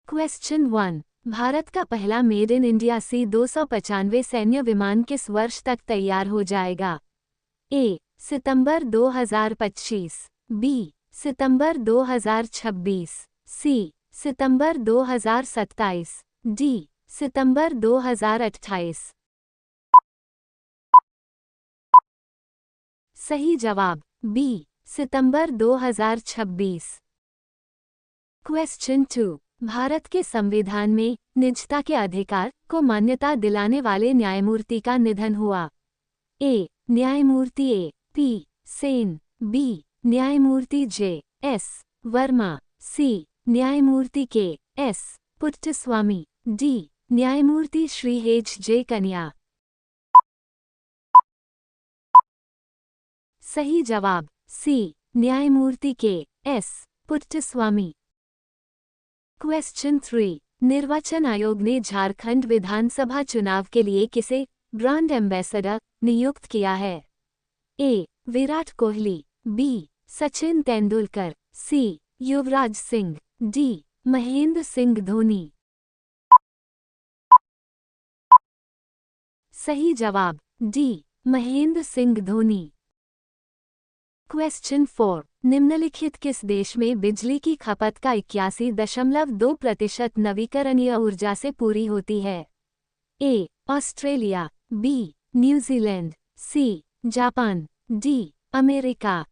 Question 1। Bharat का पहला made in India C-295 सैन्य विमान किस वर्ष तक तैयार हो जाएगा? ए. सितंबर 2025, बी. सितंबर 2026, सी. सितंबर 2027, डी. सितंबर 2028। सही जवाब बी. सितंबर 2026। क्वेश्चन 2। भारत के संविधान में निजता के अधिकार को मान्यता दिलाने वाले न्यायमूर्ति का निधन हुआ। ए. न्यायमूर्ति ए. पी. सेन, बी. न्यायमूर्ति जे. एस. वर्मा, सी. न्यायमूर्ति के. एस. पुट्टस्वामी, डी. न्यायमूर्ति श्री एच. जे. कन्या। सही जवाब सी. न्यायमूर्ति के. एस. पुट्टस्वामी। क्वेश्चन 3। निर्वाचन आयोग ने झारखंड विधानसभा चुनाव के लिए किसे ब्रांड एम्बेसडर नियुक्त किया है? ए. विराट कोहली, बी. सचिन तेंदुलकर, सी. युवराज सिंह, डी. महेंद्र सिंह धोनी। सही जवाब डी. महेंद्र सिंह धोनी। क्वेश्चन 4। निम्नलिखित किस देश में बिजली की खपत का 81.2% नवीकरणीय ऊर्जा से पूरी होती है? A. Australia, B. New Zealand, C. Japan, D. America.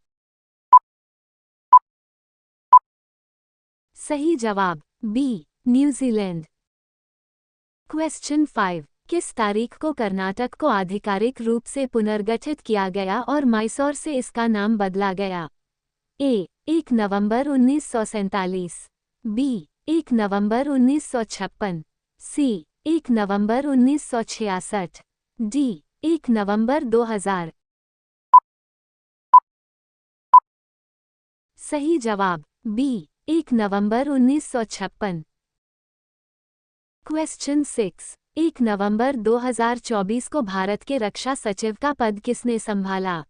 सही जवाब बी. न्यूजीलैंड। क्वेश्चन 5। किस तारीख को कर्नाटक को आधिकारिक रूप से पुनर्गठित किया गया और मैसूर से इसका नाम बदला गया? ए. 1 नवंबर 1947, बी. 1 नवंबर 1956, सी. 1 नवंबर 1966, डी. 1 नवंबर 2000। सही जवाब बी. 1 नवंबर 1956। क्वेश्चन 6। 1 नवंबर 2024 को भारत के रक्षा सचिव का पद किसने संभाला?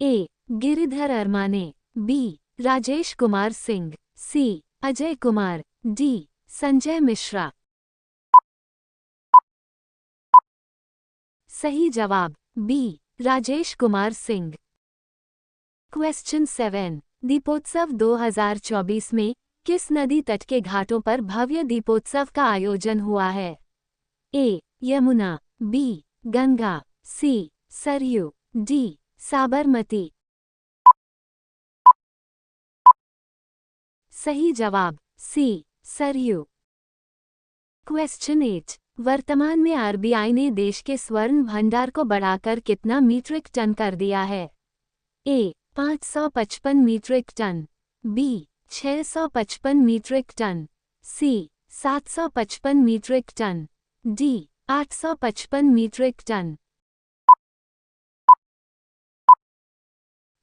ए. गिरिधर अरमाने, बी. राजेश कुमार सिंह, सी. अजय कुमार, डी. संजय मिश्रा। सही जवाब बी. राजेश कुमार सिंह। क्वेश्चन 7। दीपोत्सव 2024 में किस नदी तट के घाटों पर भव्य दीपोत्सव का आयोजन हुआ है? ए. यमुना, बी. गंगा, सी. सरयू, डी. साबरमती। सही जवाब सी. सरयू। क्वेश्चन 8। वर्तमान में आरबीआई ने देश के स्वर्ण भंडार को बढ़ाकर कितना मीट्रिक टन कर दिया है? A. 555 metric ton, B. 655 metric ton, C. 755 metric ton, D. 855 metric ton.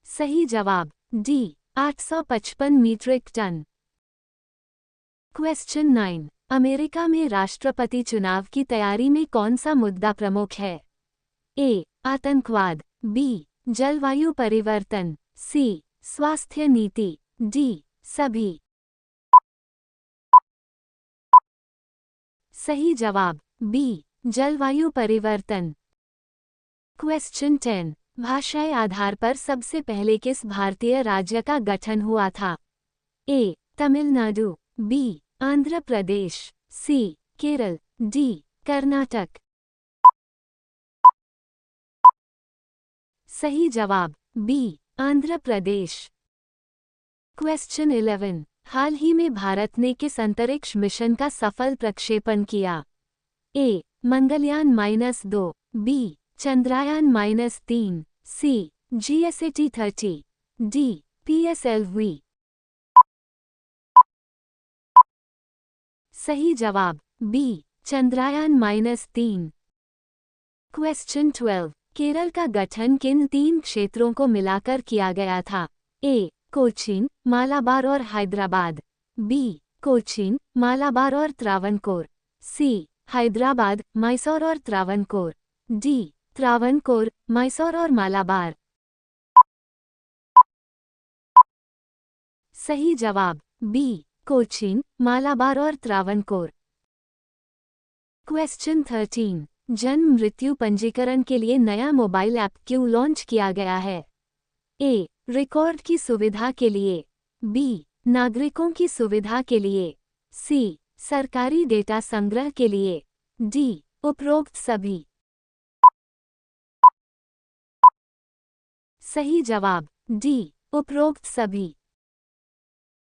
सही जवाब D. 855 metric ton. Question 9। America में राष्ट्रपति चुनाव की तैयारी में कौन सा मुद्दा प्रमुख है? ए. आतंकवाद, बी. जलवायु परिवर्तन, सी. स्वास्थ्य नीति, डी. सभी। सही जवाब बी. जलवायु परिवर्तन। क्वेश्चन 10। भाषाई आधार पर सबसे पहले किस भारतीय राज्य का गठन हुआ था? ए. तमिलनाडु, बी. आंध्र प्रदेश, सी. केरल, डी. कर्नाटक। सही जवाब बी. आंध्र प्रदेश। क्वेश्चन 11। हाल ही में भारत ने किस अंतरिक्ष मिशन का सफल प्रक्षेपण किया? ए. मंगलयान-2, बी. चंद्रयान-3, सी. GSAT-30, D. PSLV। सही जवाब बी. चंद्रयान-3। क्वेश्चन 12। केरल का गठन किन 3 क्षेत्रों को मिलाकर किया गया था? ए. कोचीन, मालाबार और हैदराबाद, बी. कोचीन, मालाबार और त्रावणकोर, सी. हैदराबाद, मैसूर और त्रावणकोर, डी. त्रावणकोर, मैसूर और मालाबार। सही जवाब बी. कोचीन, मालाबार और त्रावणकोर। क्वेश्चन 13, जन्म मृत्यु पंजीकरण के लिए नया मोबाइल ऐप क्यों लॉन्च किया गया है? ए. रिकॉर्ड की सुविधा के लिए। बी. नागरिकों की सुविधा के लिए। सी. सरकारी डेटा संग्रह के लिए। डी. उपरोक्त सभी। सही जवाब डी. उपरोक्त सभी।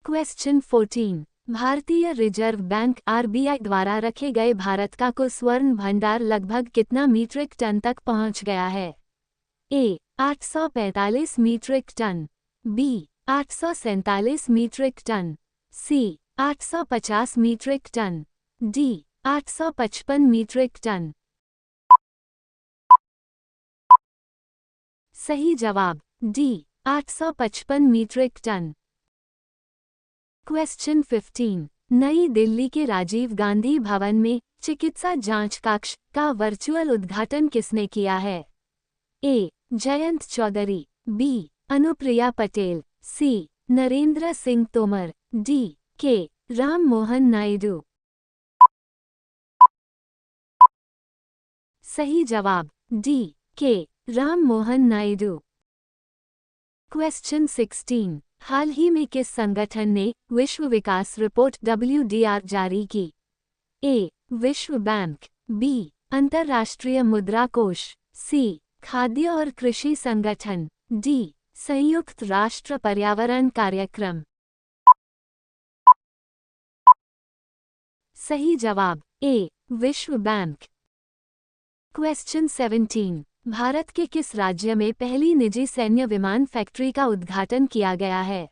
क्वेश्चन 14, भारतीय रिजर्व बैंक आरबीआई द्वारा रखे गए भारत का कुल स्वर्ण भंडार लगभग कितना मीट्रिक टन तक पहुंच गया है? A. 845 metric ton. B. 847 metric ton. C. 850 metric ton. D. 855 metric ton. सही जवाब डी. 855 metric ton. क्वेश्चन 15, नई दिल्ली के राजीव गांधी भवन में चिकित्सा जांच कक्ष का वर्चुअल उद्घाटन किसने किया है? ए. जयंत चौधरी। बी. अनुप्रिया पटेल। सी. नरेंद्र सिंह तोमर। डी. के. राम मोहन नायडू। सही जवाब डी. के. राम मोहन नायडू। क्वेश्चन 16, हाल ही में किस संगठन ने विश्व विकास रिपोर्ट WDR जारी की? ए. विश्व बैंक। बी. अंतर्राष्ट्रीय मुद्रा कोष। सी. खाद्य और कृषि संगठन। डी. संयुक्त राष्ट्र पर्यावरण कार्यक्रम। सही जवाब ए. विश्व बैंक। क्वेश्चन 17, भारत के किस राज्य में पहली निजी सैन्य विमान फैक्ट्री का उद्घाटन किया गया है?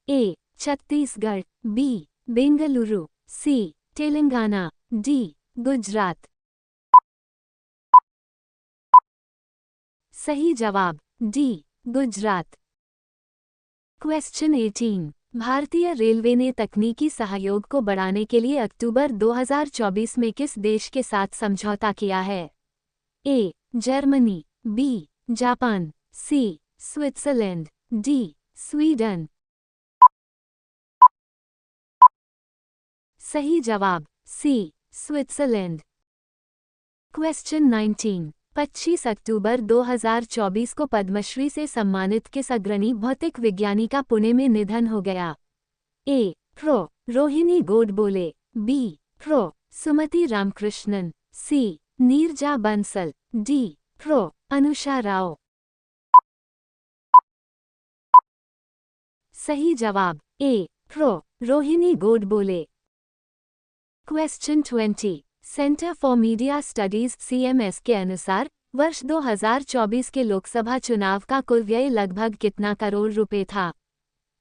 ए. छत्तीसगढ़। बी. बेंगलुरु। सी. तेलंगाना। डी. गुजरात। सही जवाब डी. गुजरात। क्वेश्चन 18, भारतीय रेलवे ने तकनीकी सहयोग को बढ़ाने के लिए अक्टूबर 2024 में किस देश के साथ समझौता किया है? ए. जर्मनी। बी. जापान। सी. स्विट्जरलैंड। डी. स्वीडन। सही जवाब सी. स्विट्जरलैंड। क्वेश्चन 19, 25 अक्टूबर 2024 को पद्मश्री से सम्मानित किस अग्रणी भौतिक विज्ञानी का पुणे में निधन हो गया? A. Prof. Rohini Godbole. B. Prof. Sumati Ramakrishnan. C. Neeraja Bansal. D. Prof. Anusha Rao. सही जवाब A. Prof. Rohini Godbole. Question 20, centre for media studies CMS के अनुसार वर्ष 2024 के लोकसभा चुनाव का कुल व्यय लगभग कितना करोड़ रुपए था?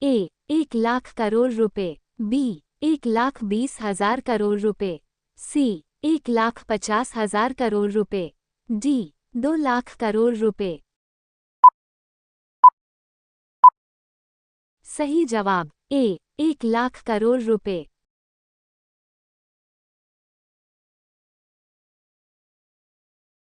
ए. 1 लाख करोड़ रुपए। बी. 1,20,000 करोड़ रुपए। सी. 1,50,000 करोड़ रुपए। डी. 2 लाख करोड़ रुपए। सही जवाब ए. 1 लाख करोड़ रुपए।